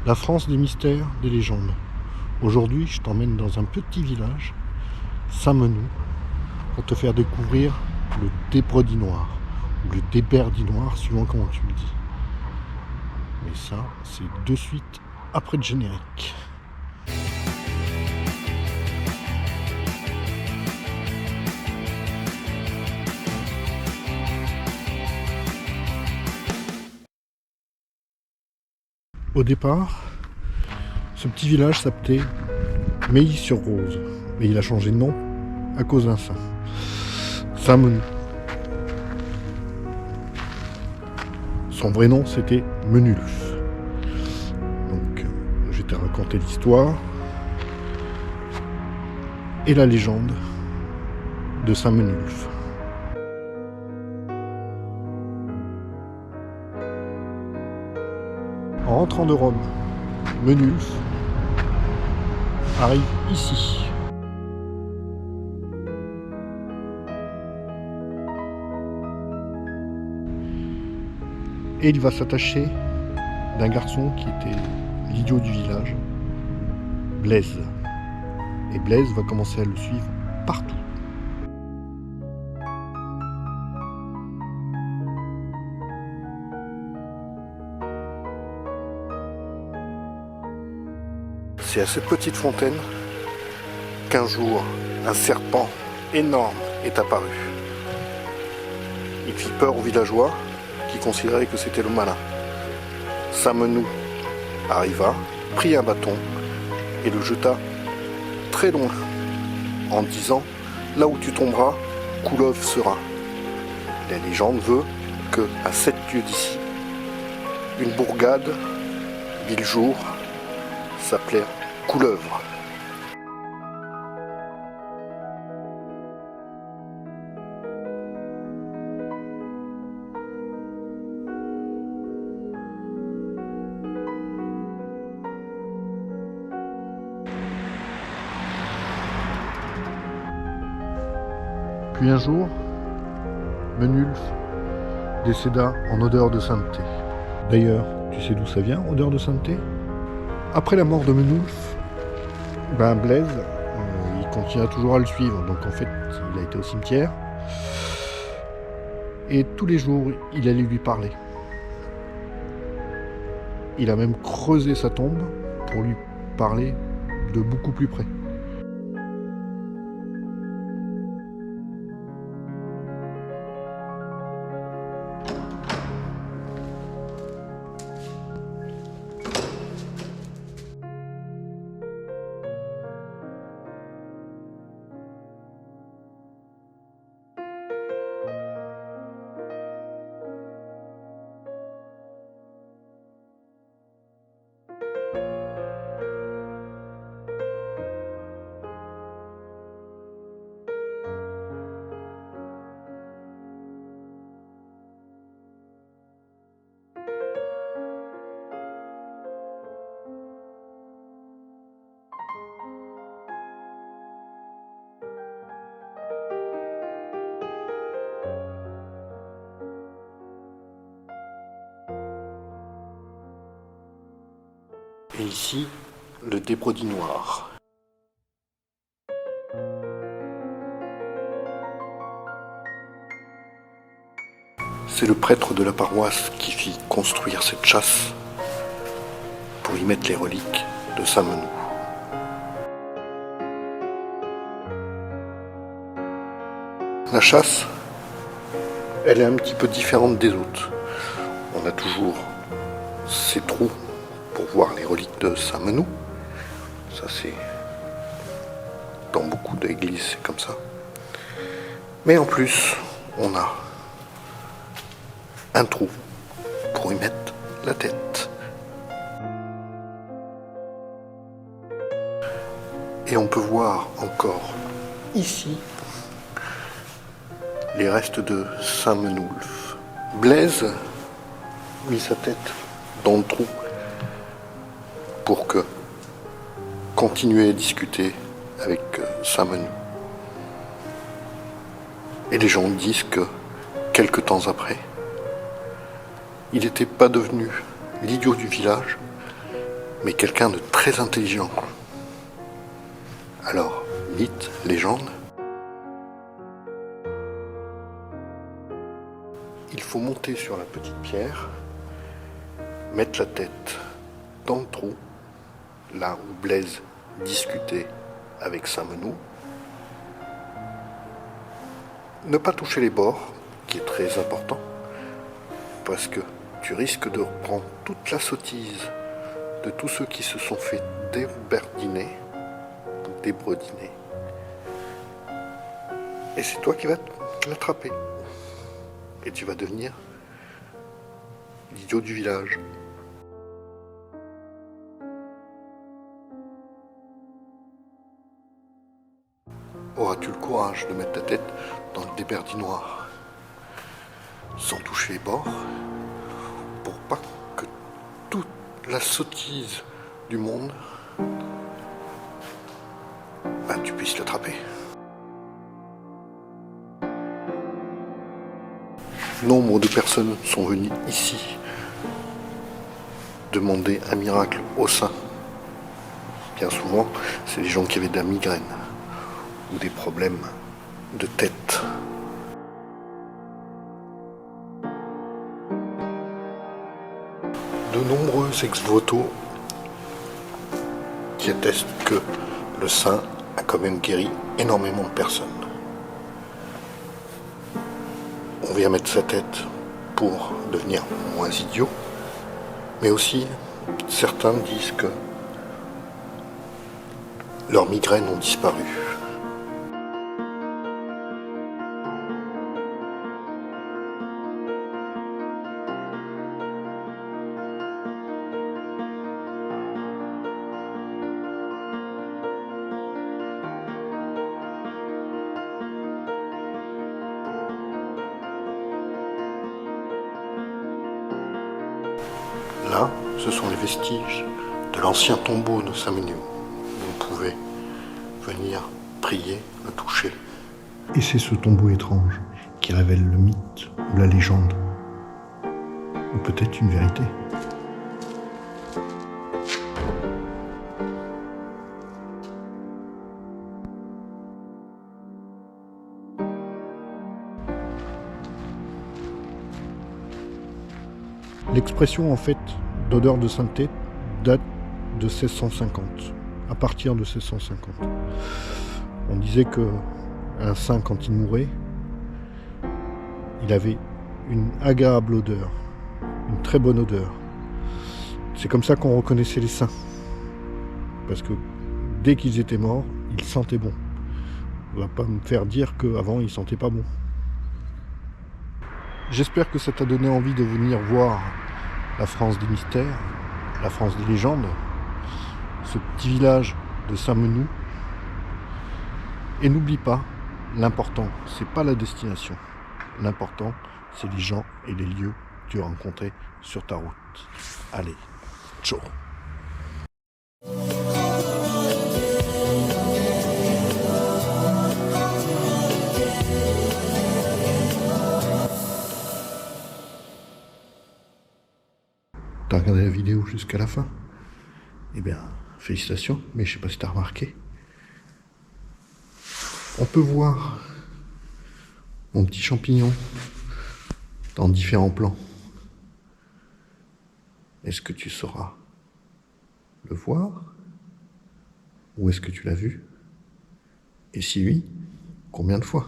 La France des mystères, des légendes. Aujourd'hui, je t'emmène dans un petit village, Saint-Menou, pour te faire découvrir le Débredi noir, ou le Déberdi noir, suivant comment tu le dis. Mais ça, c'est de suite après le générique. Au départ, ce petit village s'appelait Meilly-sur-Rose, mais il a changé de nom à cause d'un saint, Saint-Menou. Son vrai nom, c'était Menulf. Donc, je vais te raconter l'histoire et la légende de Saint-Menulf. En rentrant de Rome, Menulf arrive ici. Et il va s'attacher d'un garçon qui était l'idiot du village, Blaise. Et Blaise va commencer à le suivre partout. C'est à cette petite fontaine qu'un jour, un serpent énorme est apparu. Il fit peur aux villageois qui considéraient que c'était le malin. Saint-Menou arriva, prit un bâton et le jeta très loin, en disant « Là où tu tomberas, Couleuvre sera ». La légende veut que, à 7 lieues d'ici, une bourgade, ville-jour, s'appelait Couleuvre. Puis un jour, Menulf décéda en odeur de sainteté. D'ailleurs, tu sais d'où ça vient, odeur de sainteté ? Après la mort de Menulf, Blaise, il continua toujours à le suivre, donc en fait, il a été au cimetière. Et tous les jours, il allait lui parler. Il a même creusé sa tombe pour lui parler de beaucoup plus près. Et ici, le Débredi noir. C'est le prêtre de la paroisse qui fit construire cette chasse pour y mettre les reliques de Saint-Menou. La chasse, elle est un petit peu différente des autres. On a toujours ces trous pour voir les reliques de Saint-Menou. Ça, c'est dans beaucoup d'églises, c'est comme ça. Mais en plus, on a un trou pour y mettre la tête. Et on peut voir encore ici les restes de Saint-Menulf. Blaise mit sa tête dans le trou pour continuer à discuter avec Saint-Menou. Et les gens disent que, quelque temps après, il n'était pas devenu l'idiot du village, mais quelqu'un de très intelligent. Alors, mythe, légende, il faut monter sur la petite pierre, mettre la tête dans le trou, là où Blaise discutait avec Saint-Menou, ne pas toucher les bords, qui est très important, parce que tu risques de reprendre toute la sottise de tous ceux qui se sont fait déberdiner ou débrediner. Et c'est toi qui vas l'attraper. Et tu vas devenir l'idiot du village. Auras-tu le courage de mettre ta tête dans le déberdinoir sans toucher les bords pour pas que toute la sottise du monde, tu puisses l'attraper. Nombre de personnes sont venues ici demander un miracle au sein. Bien souvent, c'est les gens qui avaient de la migraine ou des problèmes de tête. De nombreux ex-voto qui attestent que le saint a quand même guéri énormément de personnes. On vient mettre sa tête pour devenir moins idiot, mais aussi certains disent que leurs migraines ont disparu. Là, ce sont les vestiges de l'ancien tombeau de Saint-Menou. On pouvait venir prier, le toucher. Et c'est ce tombeau étrange qui révèle le mythe ou la légende, ou peut-être une vérité. L'expression en fait d'odeur de sainteté date de 1650, à partir de 1650. On disait que un saint, quand il mourait, il avait une agréable odeur, une très bonne odeur. C'est comme ça qu'on reconnaissait les saints, parce que dès qu'ils étaient morts, ils sentaient bon. On ne va pas me faire dire qu'avant ils sentaient pas bon. J'espère que ça t'a donné envie de venir voir la France des mystères, la France des légendes, ce petit village de Saint-Menou. Et n'oublie pas, l'important, c'est pas la destination. L'important, c'est les gens et les lieux que tu as rencontrés sur ta route. Allez, ciao! T'as regardé la vidéo jusqu'à la fin? Eh bien, félicitations, mais je sais pas si t'as remarqué. On peut voir mon petit champignon dans différents plans. Est-ce que tu sauras le voir? Ou est-ce que tu l'as vu? Et si oui, combien de fois?